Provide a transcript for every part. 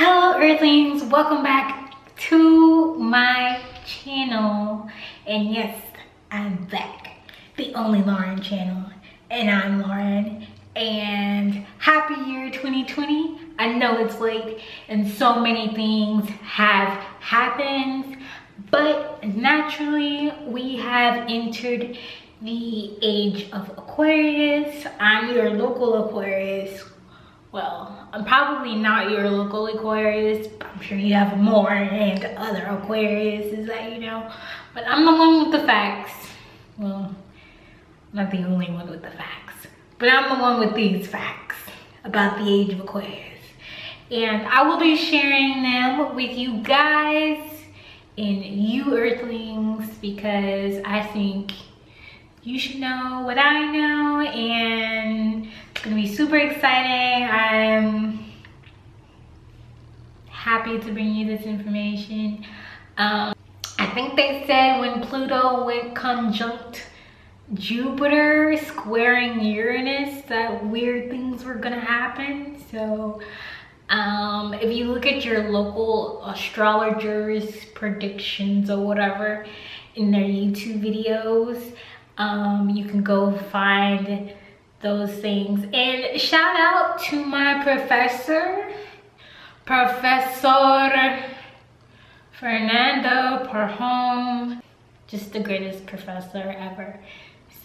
Hello Earthlings, welcome back to my channel. And yes, I'm back, the only Lauren channel, and I'm Lauren. And happy year 2020. I know it's late and so many things have happened, but naturally we have entered the age of Aquarius. I'm your local Aquarius. Well, I'm probably not your local Aquarius, but I'm sure you have more and other Aquariuses that you know. But I'm the one with the facts. Well, not the only one with the facts, but I'm the one with these facts about the age of Aquarius. And I will be sharing them with you guys and you Earthlings, because I think you should know what I know, and it's gonna be super exciting. I'm happy to bring you this information. I think they said when Pluto went conjunct Jupiter squaring Uranus that weird things were gonna happen. So if you look at your local astrologers' predictions or whatever in their YouTube videos, you can go find those things. And shout out to my Professor Fernando Perhom, just the greatest professor ever.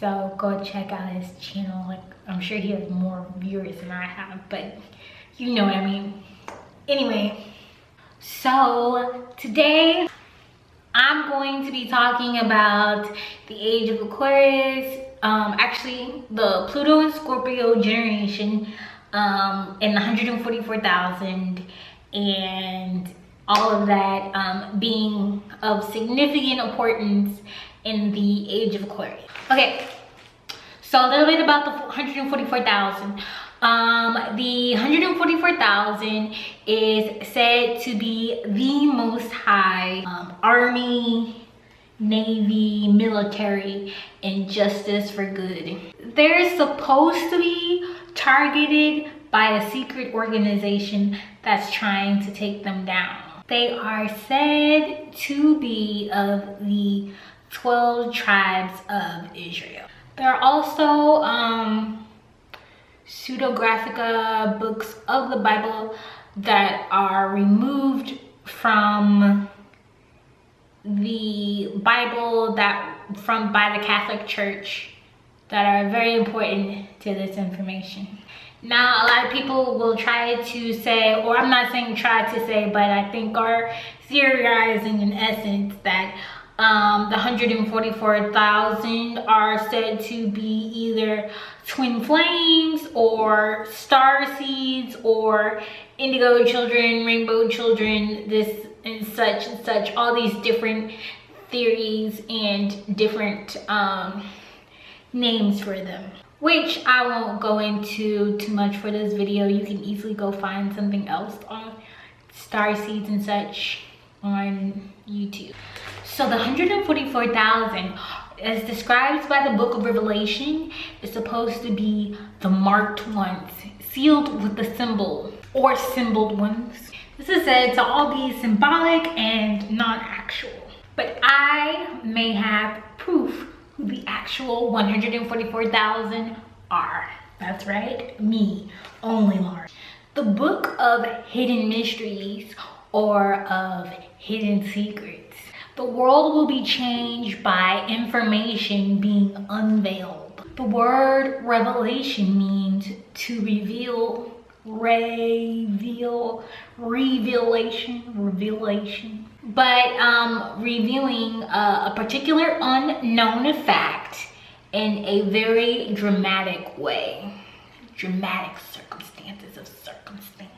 So go check out his channel. Like, I'm sure he has more viewers than I have, but you know what I mean. Anyway, so today I'm going to be talking about the age of Aquarius, actually the Pluto and Scorpio generation, and 144,000, and all of that being of significant importance in the age of Aquarius. Okay, so a little bit about the 144,000. The 144,000 is said to be the most high army, navy, military, and justice for good. They're supposed to be targeted by a secret organization that's trying to take them down. They are said to be of the 12 tribes of Israel. There are also pseudographica books of the Bible that are removed from the Bible by the Catholic Church that are very important to this information. Now, a lot of people will try to say, or I'm not saying try to say, but I think are theorizing in essence that the 144,000 are said to be either twin flames or star seeds or indigo children, rainbow children, this and such, all these different theories and different names for them, which I won't go into too much for this video. You can easily go find something else on star seeds and such on YouTube. So the 144,000, as described by the book of Revelation, is supposed to be the marked ones, sealed with the symbol, or symboled ones. This is said to all be symbolic and not actual, but I may have proof who the actual 144,000 are. That's right, me, only Lauren. The book of hidden mysteries, or of hidden secrets. The world will be changed by information being unveiled. The word revelation means to reveal, revelation. But revealing a particular unknown fact in a very dramatic way. Dramatic circumstances of circumstance.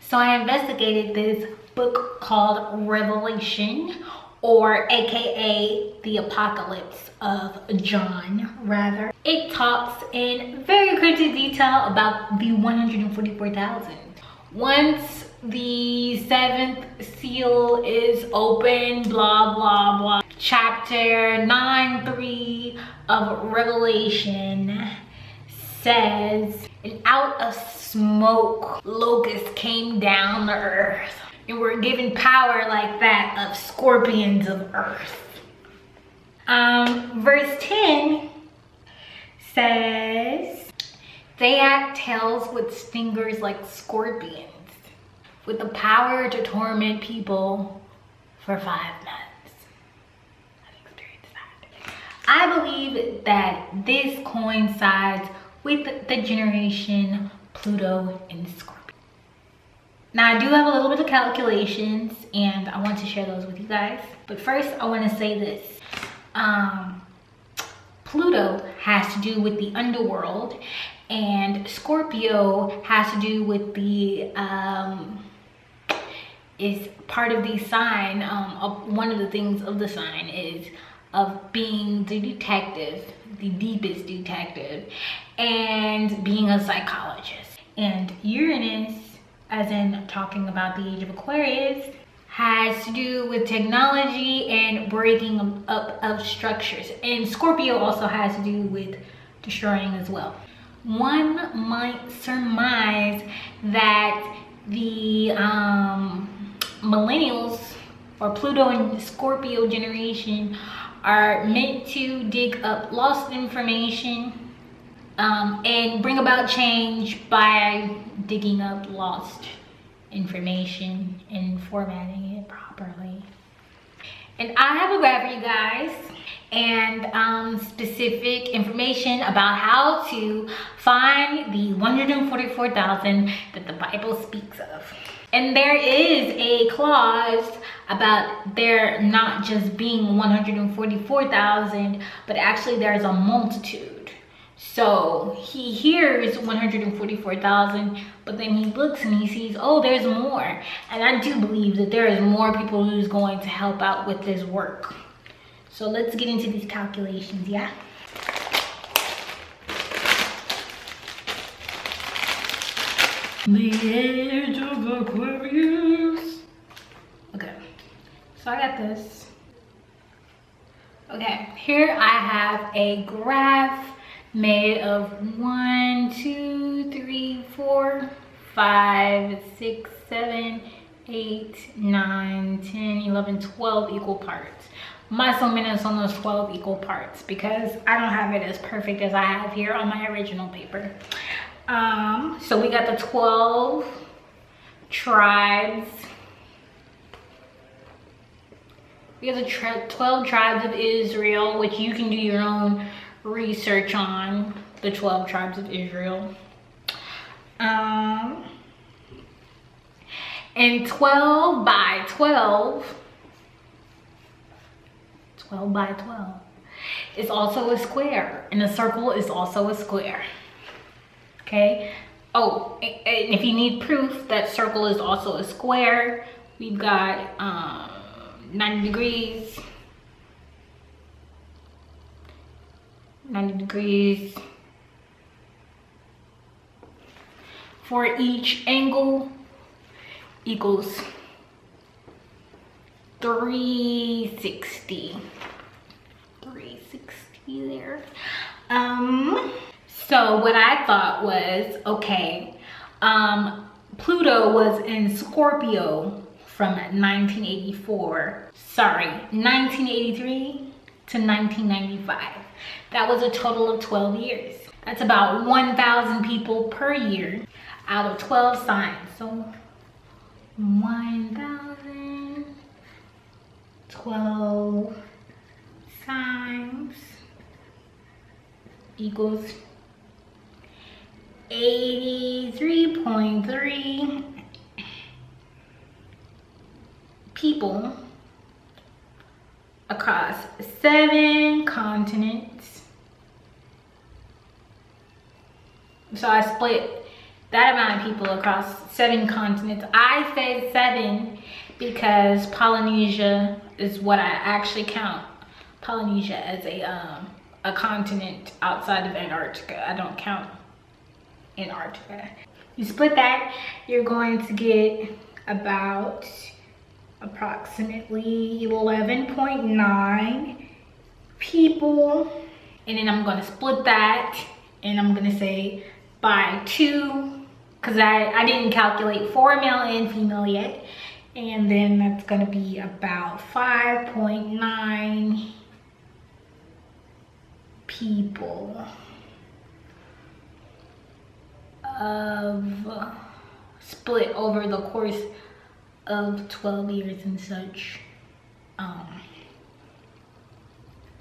So I investigated this book called Revelation, or AKA the Apocalypse of John, rather. It talks in very cryptic detail about the 144,000. Once the seventh seal is open, blah, blah, blah. Chapter 9:3 of Revelation says, and out of smoke locusts came down the earth and were given power like that of scorpions of earth. Verse 10 says, they had tails with stingers like scorpions, with the power to torment people for 5 months. I've experienced that. I believe that this coincides with the generation Pluto and Scorpio. Now I do have a little bit of calculations and I want to share those with you guys. But first I want to say this. Pluto has to do with the underworld and Scorpio has to do with the is part of the sign. One of the things of the sign is of being the detective, the deepest detective, and being a psychologist. And Uranus, as in talking about the age of Aquarius, has to do with technology and breaking up of structures. And Scorpio also has to do with destroying as well. One might surmise that the millennials or Pluto and Scorpio generation are meant to dig up lost information and bring about change by digging up lost information and formatting it properly. And I have a graph for you guys and specific information about how to find the 144,000 that the Bible speaks of. And there is a clause about there not just being 144,000, but actually there's a multitude. So he hears 144,000, but then he looks and he sees, oh, there's more. And I do believe that there is more people who's going to help out with this work. So let's get into these calculations, yeah? The age of Aquarius. Okay, so I got this. Okay, here I have a graph made of 1, 2, 3, 4, 5, 6, 7, 8, 9, 10, 11, 12 equal parts. Más o menos on those 12 equal parts because I don't have it as perfect as I have here on my original paper. So we got the 12 tribes. We have the 12 tribes of Israel, which you can do your own research on the 12 tribes of Israel. And 12 by 12 by 12 is also a square, and a circle is also a square. Okay. Oh, and if you need proof that circle is also a square, we've got 90 degrees, 90 degrees for each angle equals 360 there. So what I thought was, okay, Pluto was in Scorpio from 1983 to 1995. That was a total of 12 years. That's about 1,000 people per year out of 12 signs. So 1,000, 12 signs equals 83.3 people across 7 continents. So I split that amount of people across 7 continents. I said 7 because Polynesia is what I actually count Polynesia as a continent outside of Antarctica. I don't count Antarctica. You split that, you're going to get about approximately 11.9 people, and then I'm going to split that and I'm gonna say by 2, because I didn't calculate for male and female yet, and then that's gonna be about 5.9 people of split over the course of 12 years and such.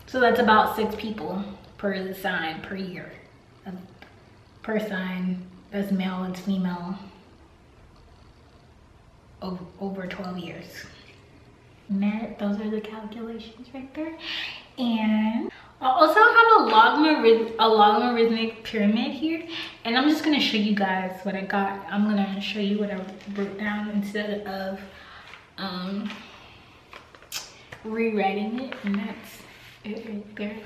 So that's about 6 people per sign per year. Per sign, that's male and female over 12 years. And those are the calculations right there. And I also have a logarithmic pyramid here, and I'm just gonna show you guys what I got. I'm gonna show you what I wrote down instead of rewriting it, and that's it right there.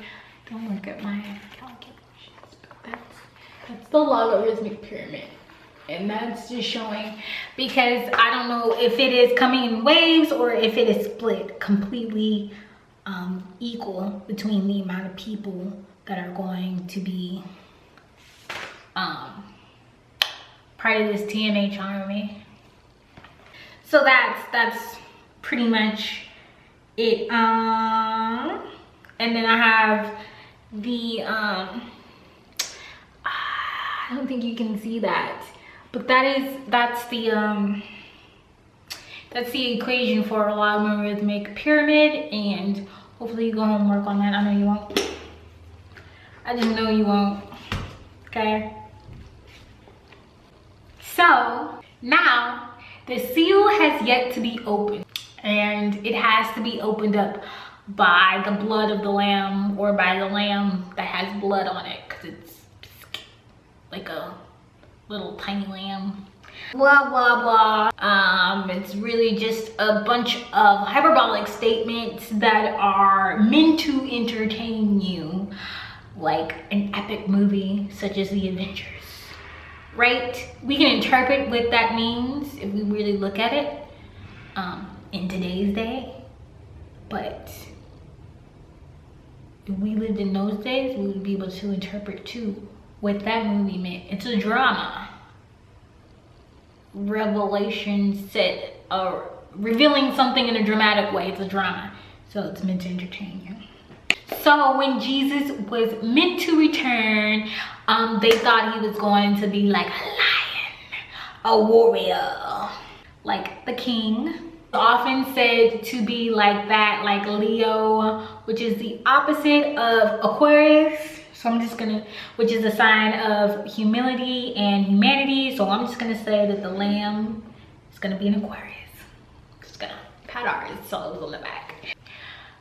Don't look at my calculations, but that's the logarithmic pyramid. And that's just showing, because I don't know if it is coming in waves or if it is split completely equal between the amount of people that are going to be part of this TMH army. So that's pretty much it. And then I have the I don't think you can see that, but that's the equation for a logarithmic pyramid, and hopefully you go home and work on that. I know you won't. I just know you won't. Okay. So now the seal has yet to be opened, and it has to be opened up by the blood of the lamb, or by the lamb that has blood on it, because it's like a little tiny lamb. Blah blah blah. It's really just a bunch of hyperbolic statements that are meant to entertain you, like an epic movie such as The Avengers, right? We can interpret what that means if we really look at it in today's day, but if we lived in those days, we would be able to interpret too what that movie meant. It's a drama. Revelation said, revealing something in a dramatic way. It's a drama, so it's meant to entertain you. So when Jesus was meant to return, they thought he was going to be like a lion, a warrior, like the king. Often said to be like that, like Leo, which is the opposite of Aquarius. So I'm just gonna, which is a sign of humility and humanity. So I'm just gonna say that the lamb is gonna be an Aquarius. Just gonna pat our souls on the back.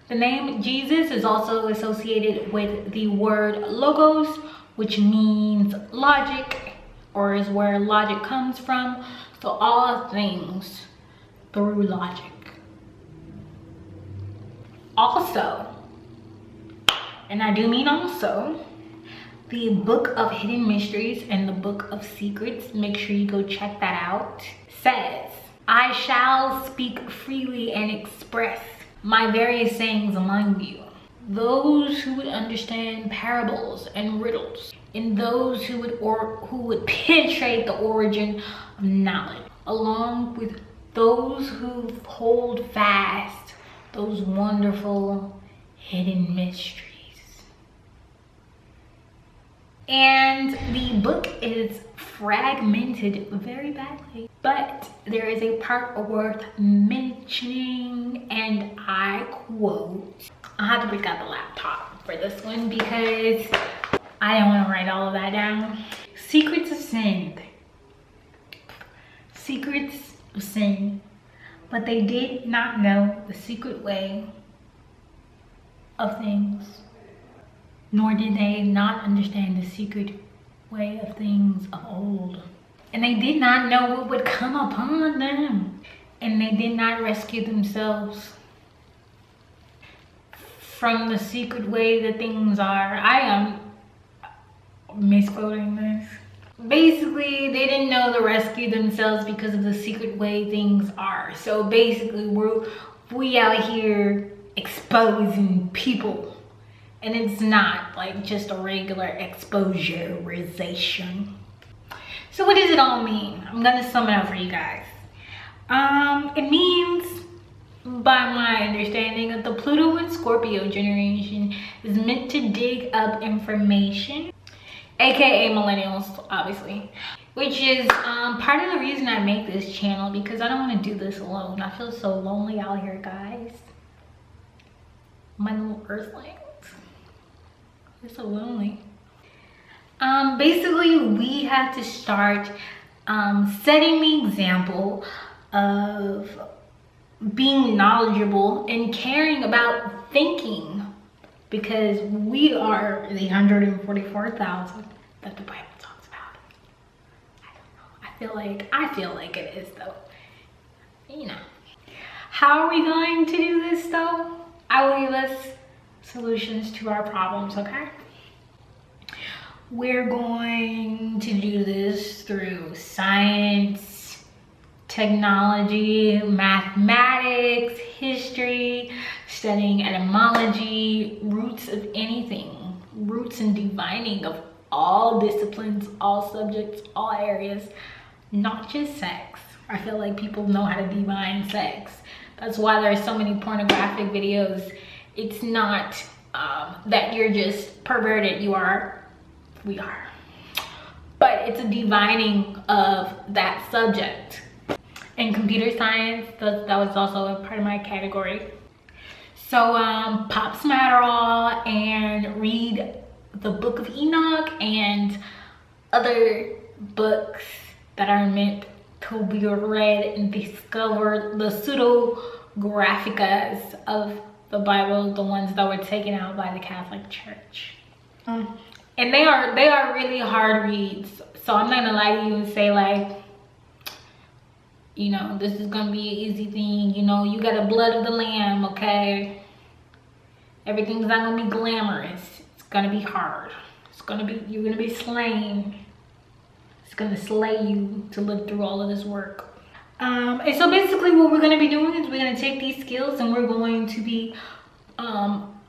The name Jesus is also associated with the word logos, which means logic, or is where logic comes from. So all things through logic. Also, and I do mean also, the Book of Hidden Mysteries and the Book of Secrets, make sure you go check that out, says, I shall speak freely and express my various sayings among you. Those who would understand parables and riddles, and those who would penetrate the origin of knowledge, along with those who hold fast those wonderful hidden mysteries. And the book is fragmented very badly, but there is a part worth mentioning, and I quote, I have to break out the laptop for this one because I don't want to write all of that down. Secrets of sin. Secrets of sin. But they did not know the secret way of things, nor did they not understand the secret way of things of old. And they did not know what would come upon them. And they did not rescue themselves from the secret way that things are. I am misquoting this. Basically, they didn't know to rescue themselves because of the secret way things are. So basically, we out here exposing people And it's not like just a regular exposurization. So what does it all mean? I'm gonna sum it up for you guys. It means, by my understanding, that the Pluto and Scorpio generation is meant to dig up information, aka millennials, obviously, which is part of the reason I make this channel, because I don't want to do this alone. I feel so lonely out here, guys. My little Earthlings, they're so lonely. Basically, we have to start setting the example of being knowledgeable and caring about thinking, because we are the 144,000 that the Bible talks about. I don't know. I feel like it is, though. You know. How are we going to do this, though? I will give us solutions to our problems, okay? We're going to do this through science, technology, mathematics, history, studying etymology, roots of anything, roots and divining of all disciplines, all subjects, all areas, not just sex. I feel like people know how to divine sex. That's why there's so many pornographic videos. It's not that you're just perverted, we are. But it's a divining of that subject. In computer science, that was also a part of my category. So pop some Adderall and read the Book of Enoch and other books that are meant to be read and discover the pseudo-graphicas of the Bible, the ones that were taken out by the Catholic Church. And they are really hard reads. So I'm not gonna lie to you and say like, you know, this is gonna be an easy thing. You know, you got the blood of the lamb, okay? Everything's not gonna be glamorous. It's gonna be hard. You're gonna be slain. It's gonna slay you to live through all of this work. And so basically what we're gonna be doing is we're gonna take these skills and we're going to be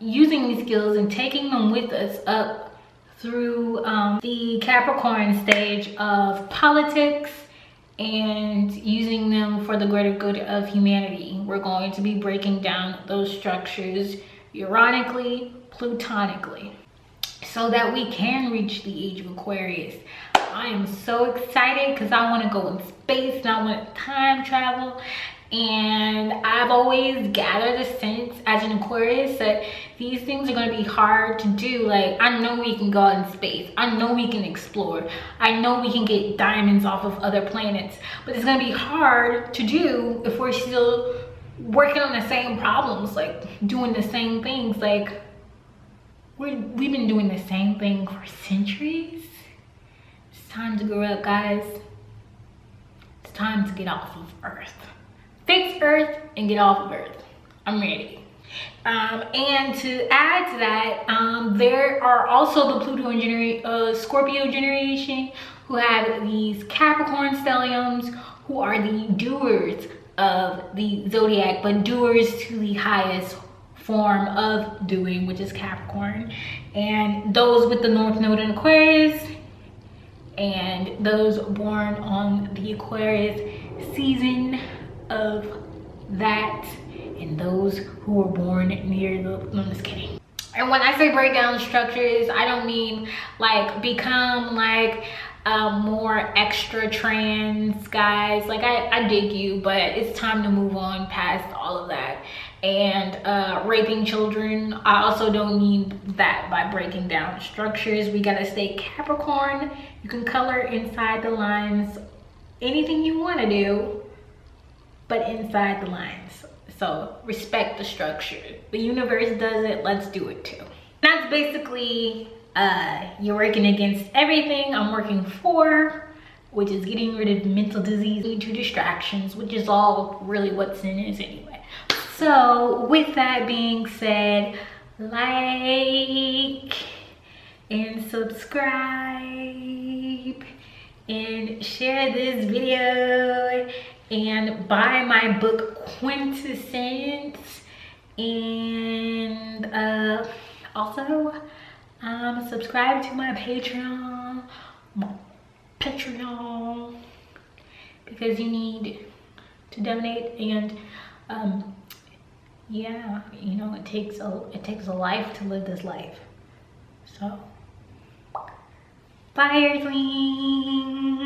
using these skills and taking them with us up through the Capricorn stage of politics and using them for the greater good of humanity. We're going to be breaking down those structures Uranically, Plutonically, so that we can reach the age of Aquarius. I am so excited because I want to go in space and I want to time travel. And I've always gathered a sense as an Aquarius that these things are going to be hard to do. Like, I know we can go out in space. I know we can explore. I know we can get diamonds off of other planets. But it's going to be hard to do if we're still working on the same problems, like doing the same things. Like, we've been doing the same thing for centuries. It's time to grow up, guys. It's time to get off of Earth. Fix Earth and get off of Earth. I'm ready. And to add to that, there are also the Pluto and Scorpio generation who have these Capricorn stelliums, who are the doers of the zodiac, but doers to the highest form of doing, which is Capricorn. And those with the North Node in Aquarius, and those born on the Aquarius season of that, and those who were born near the, no, I'm just kidding. And when I say break down structures, I don't mean like become like more extra trans, guys. Like I dig you, but it's time to move on past all of that. And raping children, I also don't mean that by breaking down structures. We gotta stay Capricorn. You can color inside the lines anything you want to do, but inside the lines. So respect the structure. The universe does it, let's do it too. That's basically you're working against everything I'm working for, which is getting rid of mental disease to distractions, which is all really what sin is anyway. So with that being said, like and subscribe and share this video and buy my book Quintessence. And Also, subscribe to my Patreon, because you need to donate. And yeah, you know, it takes a life to live this life. So bye, Earthlings.